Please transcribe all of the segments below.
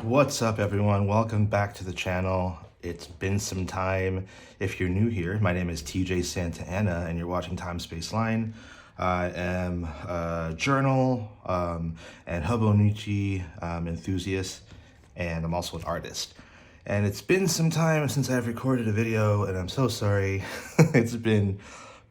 What's up, everyone? Welcome back to the channel. It's been some time. If you're new here, my name is TJ Santa Ana and you're watching Time Space Line. I am a journal and Hobonichi enthusiast, and I'm also an artist. And it's been some time since I've recorded a video, and I'm so sorry. It's been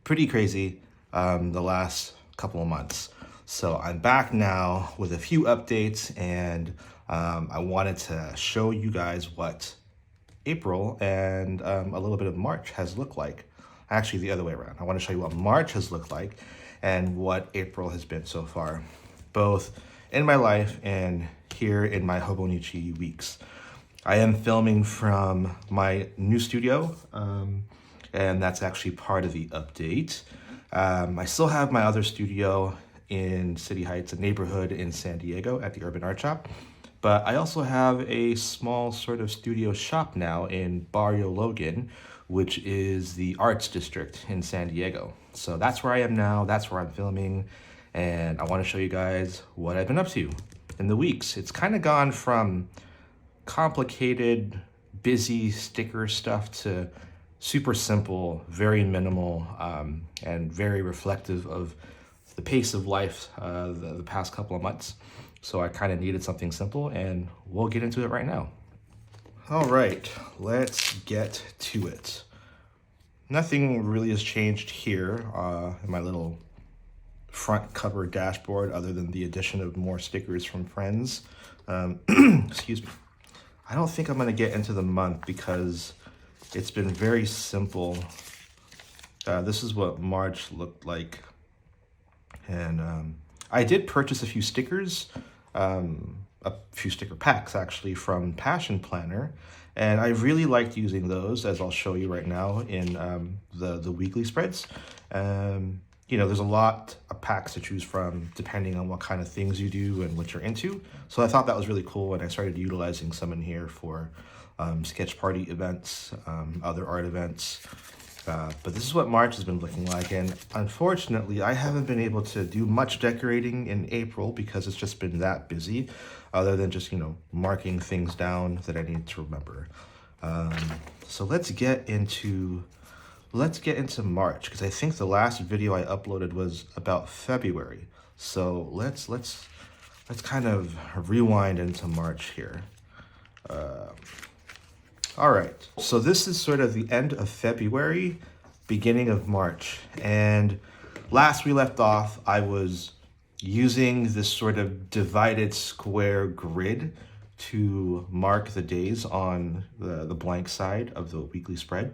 pretty crazy the last couple of months. So I'm back now with a few updates, and I wanted to show you guys what April and a little bit of March has looked like. Actually, the other way around. I want to show you what March has looked like and what April has been so far, both in my life and here in my Hobonichi weeks. I am filming from my new studio, and that's actually part of the update. I still have my other studio in City Heights, a neighborhood in San Diego at the Urban Art Shop. But I also have a small sort of studio shop now in Barrio Logan, which is the arts district in San Diego. So that's where I am now, that's where I'm filming, and I want to show you guys what I've been up to in the weeks. It's kind of gone from complicated, busy sticker stuff to super simple, very minimal, and very reflective of the pace of life the past couple of months. So I kind of needed something simple, and we'll get into it right now. All right, let's get to it. Nothing really has changed here in my little front cover dashboard other than the addition of more stickers from friends. Excuse me. I don't think I'm gonna get into the month because it's been very simple. This is what March looked like. And I did purchase a few stickers, a few sticker packs actually from Passion Planner, and I really liked using those, as I'll show you right now in the weekly spreads. You know, there's a lot of packs to choose from depending on what kind of things you do and what you're into. So I thought that was really cool, and I started utilizing some in here for sketch party events, other art events. But this is what March has been looking like, and unfortunately I haven't been able to do much decorating in April because it's just been that busy, other than just, you know, marking things down that I need to remember. So let's get into March, because I think the last video I uploaded was about February. So let's kind of rewind into March here. All right, so this is sort of the end of February, beginning of March. And last we left off, I was using this sort of divided square grid to mark the days on the blank side of the weekly spread.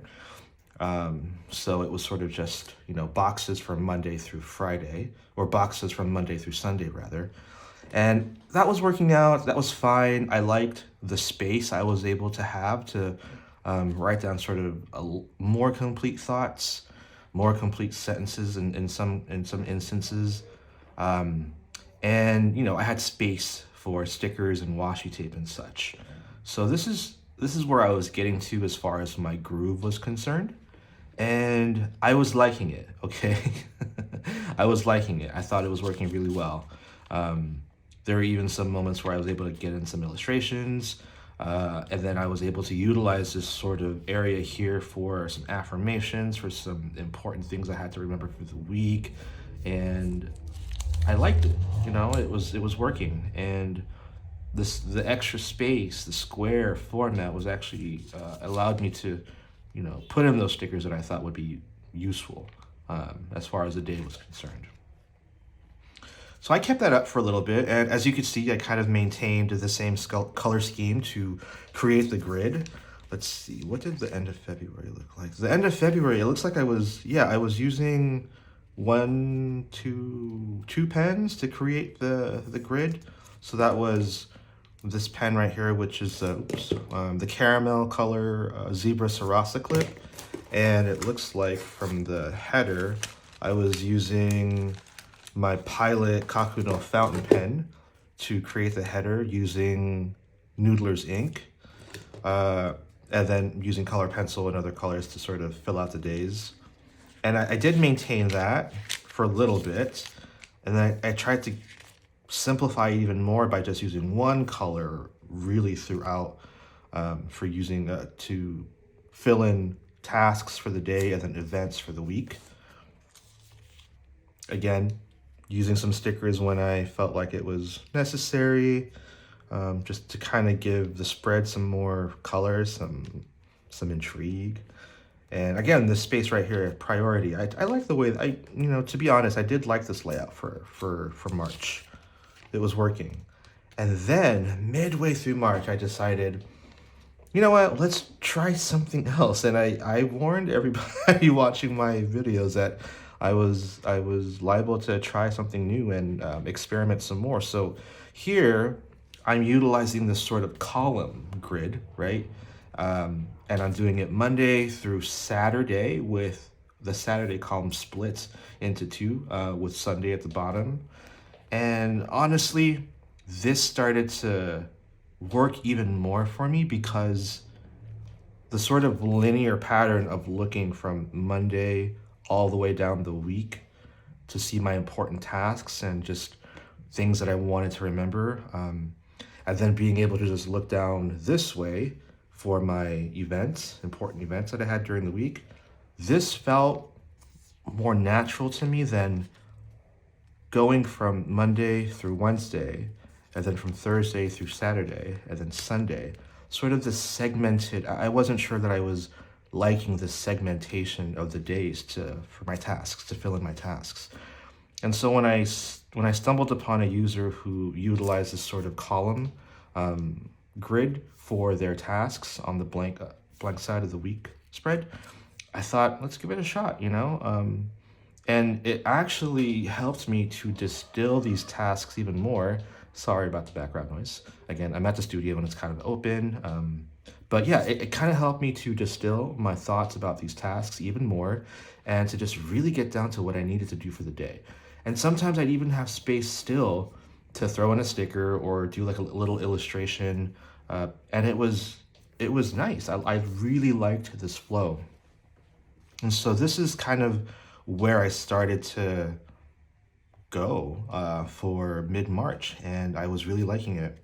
So it was sort of just, you know, boxes from Monday through Friday, or boxes from Monday through Sunday rather. And that was working out, that was fine. I liked the space I was able to have to write down sort of more complete thoughts, more complete sentences in some instances. And, you know, I had space for stickers and washi tape and such. So this is where I was getting to as far as my groove was concerned. And I was liking it, okay? I was liking it. I thought it was working really well. There were even some moments where I was able to get in some illustrations, and then I was able to utilize this sort of area here for some affirmations, for some important things I had to remember for the week, and I liked it. You know, it was working, and the extra space, the square format was actually allowed me to, you know, put in those stickers that I thought would be useful as far as the day was concerned. So I kept that up for a little bit, and as you can see, I kind of maintained the same color scheme to create the grid. Let's see, what did the end of February look like? The end of February, it looks like I was using two pens to create the grid. So that was this pen right here, which is the caramel color zebra Sarasa clip, and it looks like from the header, I was using my Pilot Kakuno fountain pen to create the header using Noodler's ink, and then using color pencil and other colors to sort of fill out the days. And I did maintain that for a little bit, and then I tried to simplify even more by just using one color really throughout for using to fill in tasks for the day and then events for the week. Again, using some stickers when I felt like it was necessary, just to kind of give the spread some more color, some intrigue. And again, this space right here, priority. I like the way, to be honest, I did like this layout for March. It was working. And then midway through March, I decided, you know what, let's try something else. And I warned everybody watching my videos that I was liable to try something new and experiment some more. So here, I'm utilizing this sort of column grid, right? And I'm doing it Monday through Saturday with the Saturday column split into two with Sunday at the bottom. And honestly, this started to work even more for me because the sort of linear pattern of looking from Monday all the way down the week to see my important tasks and just things that I wanted to remember. And then being able to just look down this way for my events, important events that I had during the week. This felt more natural to me than going from Monday through Wednesday, and then from Thursday through Saturday, and then Sunday. Sort of this segmented, I wasn't sure that I was liking the segmentation of the days for my tasks, to fill in my tasks. And so when I stumbled upon a user who utilized this sort of column grid for their tasks on the blank side of the week spread, I thought, let's give it a shot, and it actually helped me to distill these tasks even more. Sorry about the background noise. Again, I'm at the studio and it's kind of open. But yeah, it kind of helped me to distill my thoughts about these tasks even more and to just really get down to what I needed to do for the day. And sometimes I'd even have space still to throw in a sticker or do like a little illustration. And it was nice. I really liked this flow. And so this is kind of where I started to go for mid-March, and I was really liking it.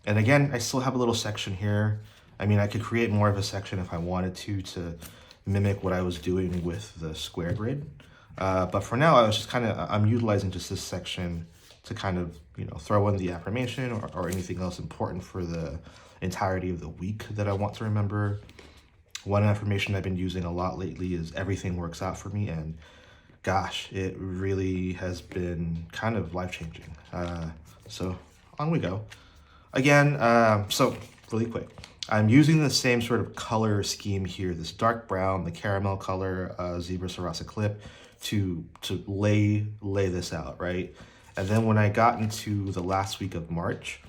And again, I still have a little section here. I mean, I could create more of a section if I wanted to mimic what I was doing with the square grid. But for now, I'm utilizing just this section to kind of, throw in the affirmation or anything else important for the entirety of the week that I want to remember. One affirmation I've been using a lot lately is everything works out for me, and gosh, it really has been kind of life-changing. So on we go. Again, so really quick, I'm using the same sort of color scheme here, this dark brown, the caramel color zebra Sarasa clip to lay this out, right? And then when I got into the last week of March,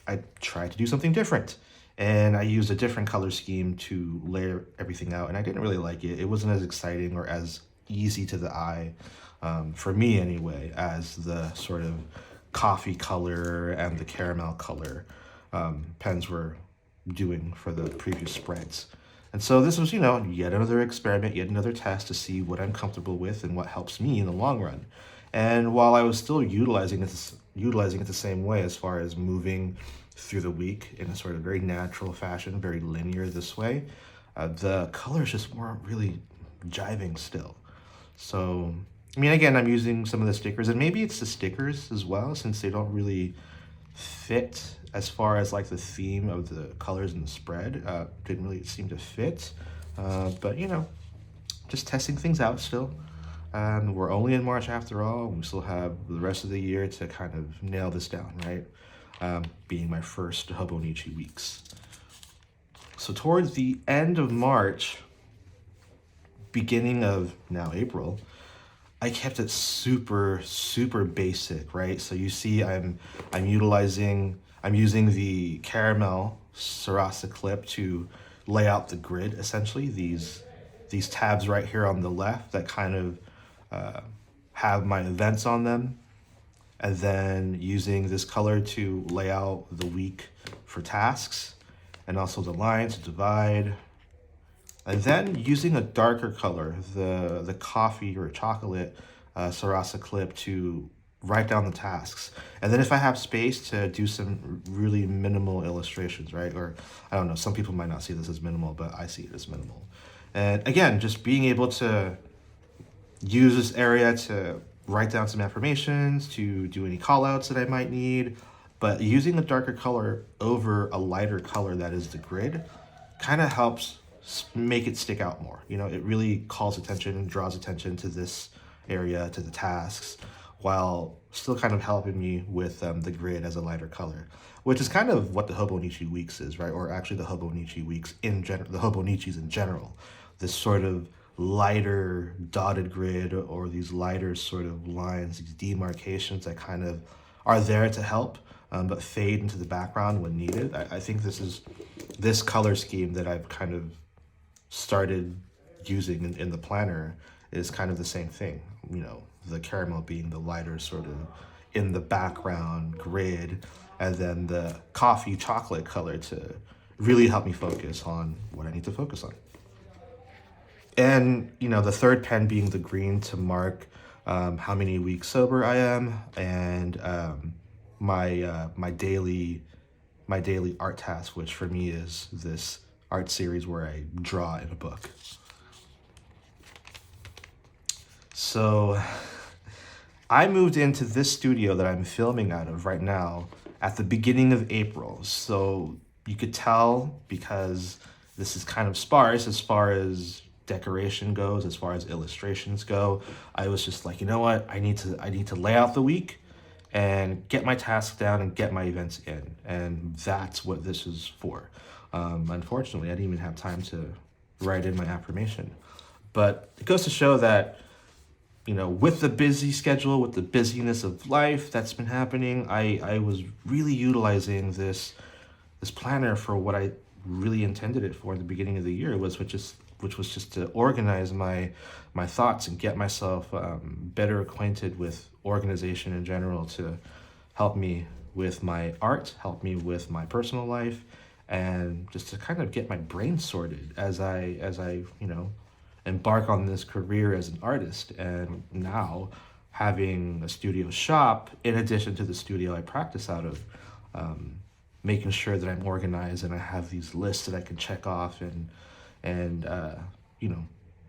I tried to do something different. And I used a different color scheme to layer everything out, and I didn't really like it. It wasn't as exciting or as easy to the eye, for me anyway, as the sort of coffee color and the caramel color pens were doing for the previous spreads. And so this was, yet another experiment, yet another test to see what I'm comfortable with and what helps me in the long run. And while I was still utilizing it the same way as far as moving through the week in a sort of very natural fashion, very linear this way, the colors just weren't really jiving still. So, I mean, again, I'm using some of the stickers, and maybe it's the stickers as well, since they don't really fit as far as like the theme of the colors in the spread. Didn't really seem to fit, but just testing things out still. We're only in March after all. We still have the rest of the year to kind of nail this down, right? Being my first Hobonichi weeks. So towards the end of March, beginning of now April, I kept it super, super basic, right? So you see I'm using the caramel Sarasa clip to lay out the grid, essentially. These tabs right here on the left that kind of have my events on them. And then using this color to lay out the week for tasks, and also the lines to divide. And then using a darker color, the coffee or chocolate Sarasa clip to write down the tasks. And then if I have space to do some really minimal illustrations, right? Or I don't know, some people might not see this as minimal, but I see it as minimal. And again, just being able to use this area to write down some affirmations, to do any call outs that I might need, but using a darker color over a lighter color that is the grid kind of helps make it stick out more. You know, it really calls attention and draws attention to this area, to the tasks, while still kind of helping me with the grid as a lighter color, which is kind of what the Hobonichi weeks is, right? Or actually the Hobonichi weeks in general, the Hobonichis in general, this sort of lighter dotted grid or these lighter sort of lines, these demarcations that kind of are there to help, but fade into the background when needed. I think this color scheme that I've kind of started using in the planner is kind of the same thing. You know, the caramel being the lighter sort of in the background grid, and then the coffee chocolate color to really help me focus on what I need to focus on. And, you know, the third pen being the green to mark how many weeks sober I am, and my daily art task, which for me is this art series where I draw in a book. So I moved into this studio that I'm filming out of right now at the beginning of April. So you could tell, because this is kind of sparse as far as decoration goes, as far as illustrations go. I was just like, you know what? I need to lay out the week and get my tasks down and get my events in. And that's what this is for. Unfortunately, I didn't even have time to write in my affirmation. But it goes to show that, you know, with the busy schedule, with the busyness of life that's been happening, I was really utilizing this planner for what I really intended it for in the beginning of the year, which was just to organize my thoughts and get myself better acquainted with organization in general, to help me with my art, help me with my personal life, and just to kind of get my brain sorted as I you know, embark on this career as an artist. And now having a studio shop in addition to the studio I practice out of, making sure that I'm organized and I have these lists that I can check off and you know,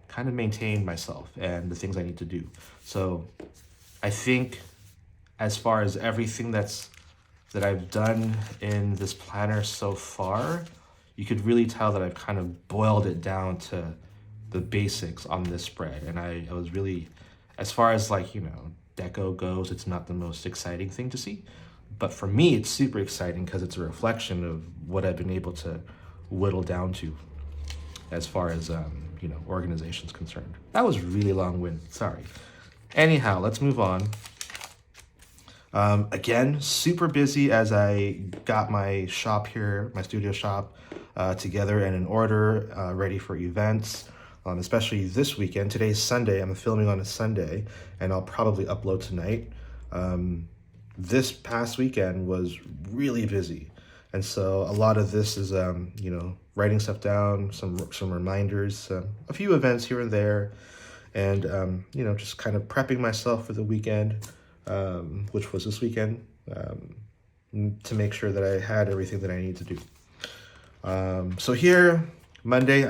kind of maintain myself and the things I need to do. So I think as far as everything that I've done in this planner so far, you could really tell that I've kind of boiled it down to the basics on this spread. And I was really, as far as like, you know, deco goes, it's not the most exciting thing to see. But for me, it's super exciting because it's a reflection of what I've been able to whittle down to as far as, you know, organization's concerned. That was really long-winded, sorry. Anyhow, let's move on. Again, super busy as I got my shop here, my studio shop, together and in order, ready for events, especially this weekend. Today's Sunday, I'm filming on a Sunday, and I'll probably upload tonight. This past weekend was really busy. And so a lot of this is, you know, writing stuff down, some reminders, a few events here and there, and, you know, just kind of prepping myself for the weekend, which was this weekend, to make sure that I had everything that I need to do. So here, Monday,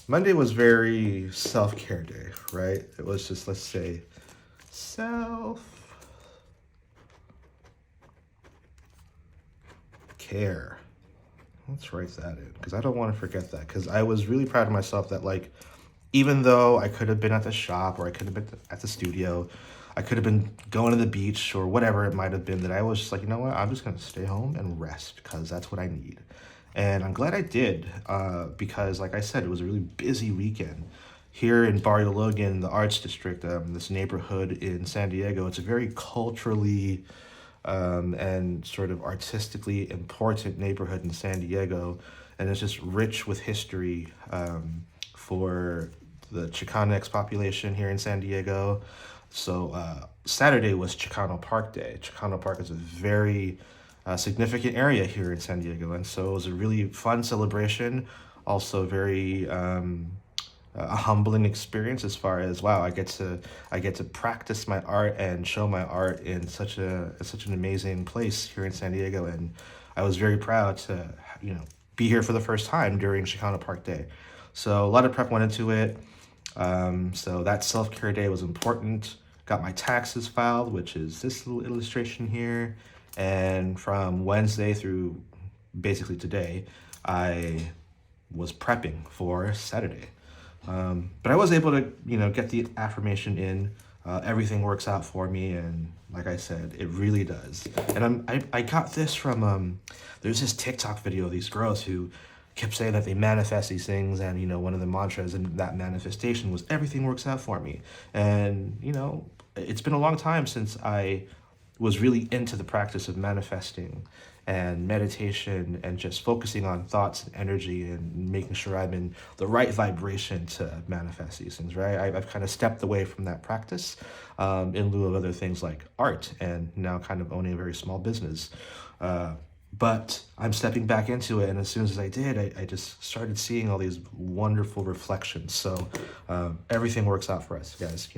Monday was very self-care day, right? It was just, let's say, self-care. Let's write that in, because I don't want to forget that, because I was really proud of myself that, like, even though I could have been at the shop or I could have been at the studio, I could have been going to the beach or whatever it might have been, that I was just like, you know what, I'm just going to stay home and rest because that's what I need. And I'm glad I did, because like I said, it was a really busy weekend. Here in Barrio Logan, the Arts District, this neighborhood in San Diego, it's a very culturally and sort of artistically important neighborhood in San Diego. And it's just rich with history for the Chicanx population here in San Diego. So Saturday was Chicano Park Day. Chicano Park is a very significant area here in San Diego. And so it was a really fun celebration. Also very a humbling experience as far as, wow, I get to practice my art and show my art in such an amazing place here in San Diego. And I was very proud to, be here for the first time during Chicano Park Day. So a lot of prep went into it. So that self-care day was important. Got my taxes filed, which is this little illustration here. And from Wednesday through basically today, I was prepping for Saturday. But I was able to, get the affirmation in. Everything works out for me, and like I said, it really does. And I got this from there's this TikTok video of these girls who kept saying that they manifest these things, and one of the mantras in that manifestation was everything works out for me. And it's been a long time since I was really into the practice of manifesting and meditation and just focusing on thoughts and energy and making sure I'm in the right vibration to manifest these things, right? I've kind of stepped away from that practice in lieu of other things like art and now kind of owning a very small business. But I'm stepping back into it, and as soon as I did, I just started seeing all these wonderful reflections. So everything works out for us, guys.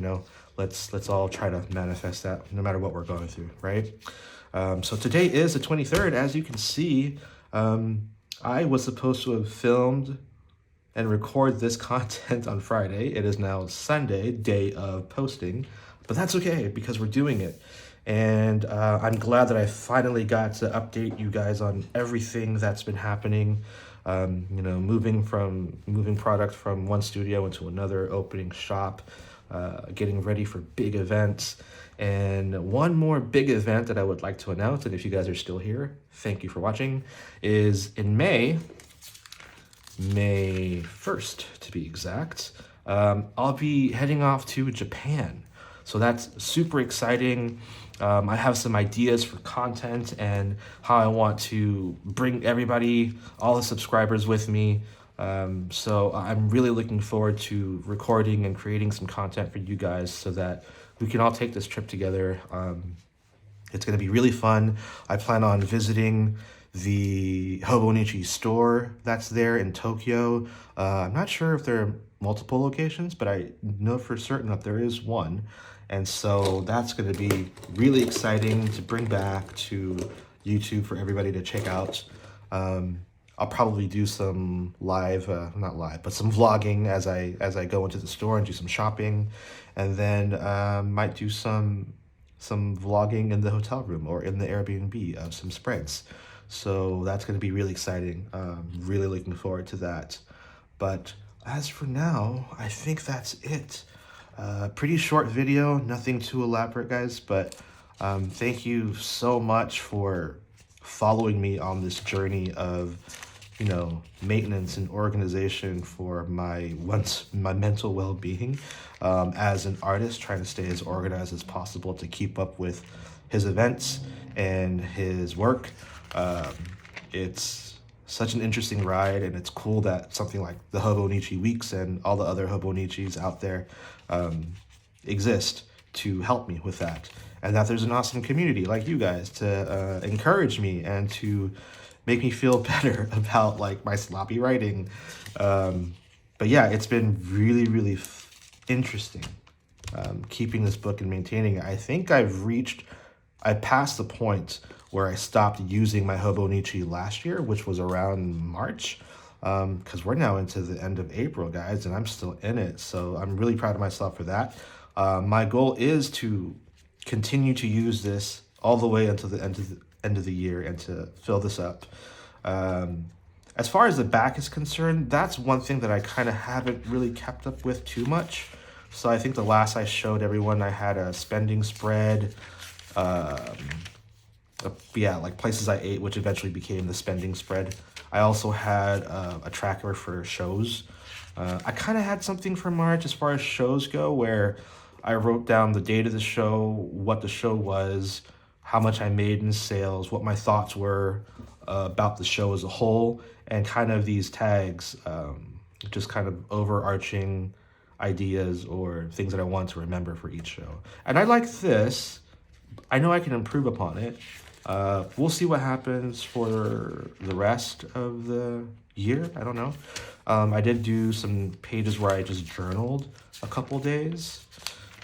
Let's all try to manifest that no matter what we're going through, right? So today is the 23rd. As you can see, I was supposed to have filmed and record this content on Friday. It is now Sunday, day of posting, but that's okay because we're doing it. And I'm glad that I finally got to update you guys on everything that's been happening. Moving product from one studio into another, opening shop, getting ready for big events. And one more big event that I would like to announce, and if you guys are still here, thank you for watching, is in May 1st to be exact. I'll be heading off to Japan. So that's super exciting. I have some ideas for content and how I want to bring everybody, all the subscribers with me. So I'm really looking forward to recording and creating some content for you guys so that we can all take this trip together. It's going to be really fun. I plan on visiting the Hobonichi store that's there in Tokyo. I'm not sure if there are multiple locations, but I know for certain that there is one. And so that's going to be really exciting to bring back to YouTube for everybody to check out. I'll probably do some live, not live, but some vlogging as I go into the store and do some shopping, and then might do some vlogging in the hotel room or in the Airbnb of some spreads. So that's going to be really exciting. Really looking forward to that. But as for now, I think that's it. Pretty short video, nothing too elaborate, guys, but thank you so much for following me on this journey of maintenance and organization for my mental well-being as an artist, trying to stay as organized as possible to keep up with his events and his work. It's such an interesting ride, and it's cool that something like the Hobonichi Weeks and all the other Hobonichis out there exist to help me with that, and that there's an awesome community like you guys to encourage me and to make me feel better about like my sloppy writing. But yeah, it's been really, really interesting keeping this book and maintaining it. I think I passed the point where I stopped using my Hobonichi last year, which was around March, because we're now into the end of April, guys, and I'm still in it. So I'm really proud of myself for that. My goal is to continue to use this all the way until the end of the year and to fill this up. As far as the back is concerned, that's one thing that I kind of haven't really kept up with too much. So I think the last I showed everyone, I had a spending spread, like places I ate, which eventually became the spending spread. I also had a tracker for shows. I kind of had something for March as far as shows go, where I wrote down the date of the show, what the show was, how much I made in sales, what my thoughts were about the show as a whole, and kind of these tags, just kind of overarching ideas or things that I want to remember for each show. And I like this. I know I can improve upon it. We'll see what happens for the rest of the year. I don't know. I did do some pages where I just journaled a couple days.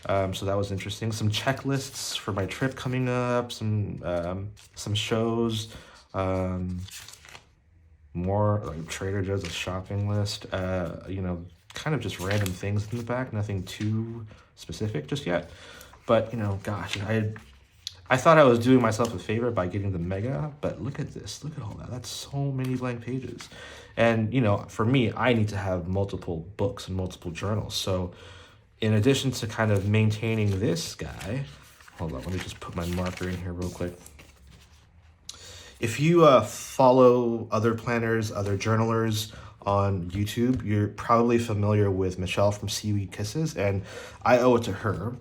So that was interesting. Some checklists for my trip coming up, some shows, more like Trader Joe's, a shopping list, you know, kind of just random things in the back, nothing too specific just yet. But, you know, gosh, I thought I was doing myself a favor by getting the mega, but look at this, look at all that. That's so many blank pages. And, you know, for me, I need to have multiple books and multiple journals. So in addition to kind of maintaining this guy, hold on, let me just put my marker in here real quick. If you follow other planners, other journalers on YouTube, you're probably familiar with Michelle from Seaweed Kisses, and I owe it to her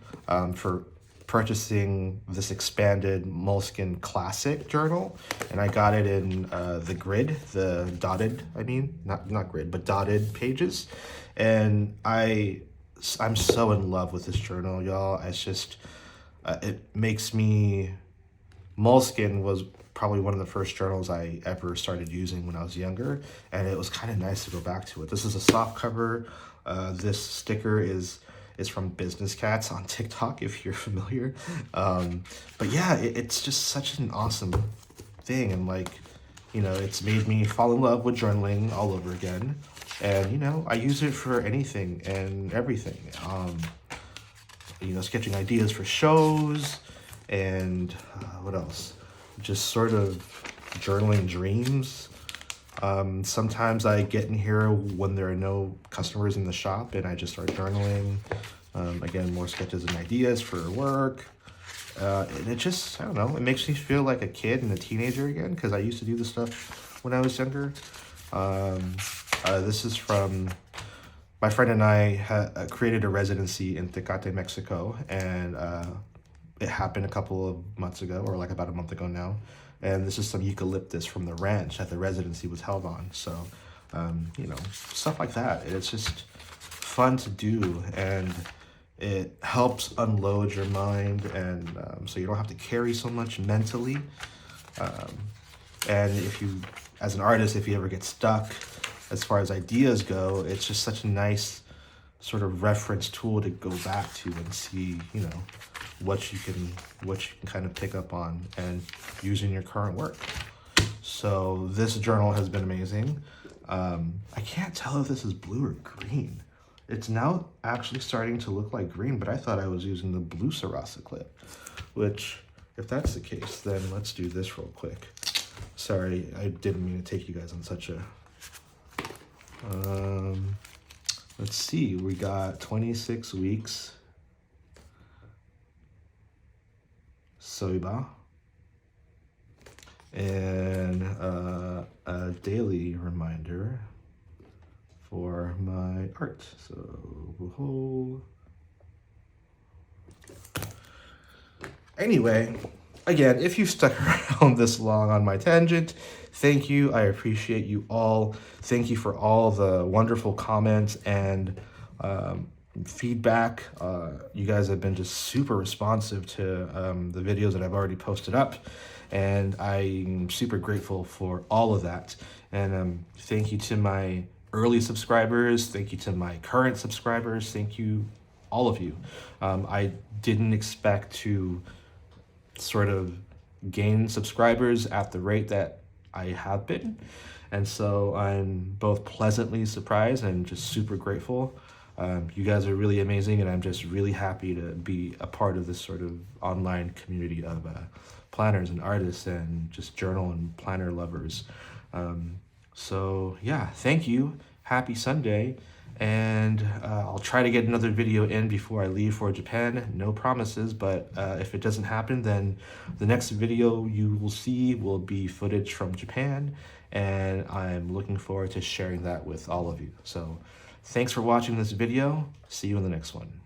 for purchasing this expanded Moleskine Classic journal, and I got it in the grid, the dotted, I mean, not grid, but dotted pages, and I'm so in love with this journal, y'all. It's just, it makes me, Moleskine was probably one of the first journals I ever started using when I was younger, and it was kind of nice to go back to it. This is a soft cover. This sticker is from Business Cats on TikTok, if you're familiar. But yeah, it's just such an awesome thing, and like, you know, it's made me fall in love with journaling all over again. And, you know, I use it for anything and everything. You know, sketching ideas for shows, and what else? Just sort of journaling dreams. Sometimes I get in here when there are no customers in the shop and I just start journaling. Again, more sketches and ideas for work. And it just, I don't know, it makes me feel like a kid and a teenager again, because I used to do this stuff when I was younger. This is from, my friend and I created a residency in Tecate, Mexico, and it happened a couple of months ago, or like about a month ago now. And this is some eucalyptus from the ranch that the residency was held on. So, you know, stuff like that. It's just fun to do, and it helps unload your mind, and so you don't have to carry so much mentally. And if you, as an artist, if you ever get stuck as far as ideas go, it's just such a nice sort of reference tool to go back to and see, you know, what you can kind of pick up on and use in your current work. So this journal has been amazing. I can't tell if this is blue or green. It's now actually starting to look like green, but I thought I was using the blue Sarasa clip, which, if that's the case, then let's do this real quick. Sorry, I didn't mean to take you guys on such a, let's see, we got 26 weeks. Soiba. And a daily reminder for my art. So, whoa. Anyway, again, if you stuck around this long on my tangent, thank you. I appreciate you all. Thank you for all the wonderful comments and feedback. You guys have been just super responsive to the videos that I've already posted up, and I'm super grateful for all of that. And thank you to my early subscribers. Thank you to my current subscribers. Thank you, all of you. I didn't expect to sort of gain subscribers at the rate that I have been, and so I'm both pleasantly surprised and just super grateful. You guys are really amazing, and I'm just really happy to be a part of this sort of online community of planners and artists and just journal and planner lovers. So yeah, thank you. Happy Sunday. And I'll try to get another video in before I leave for Japan. No promises, but if it doesn't happen, then the next video you will see will be footage from Japan, and I'm looking forward to sharing that with all of you. So thanks for watching this video. See you in the next one.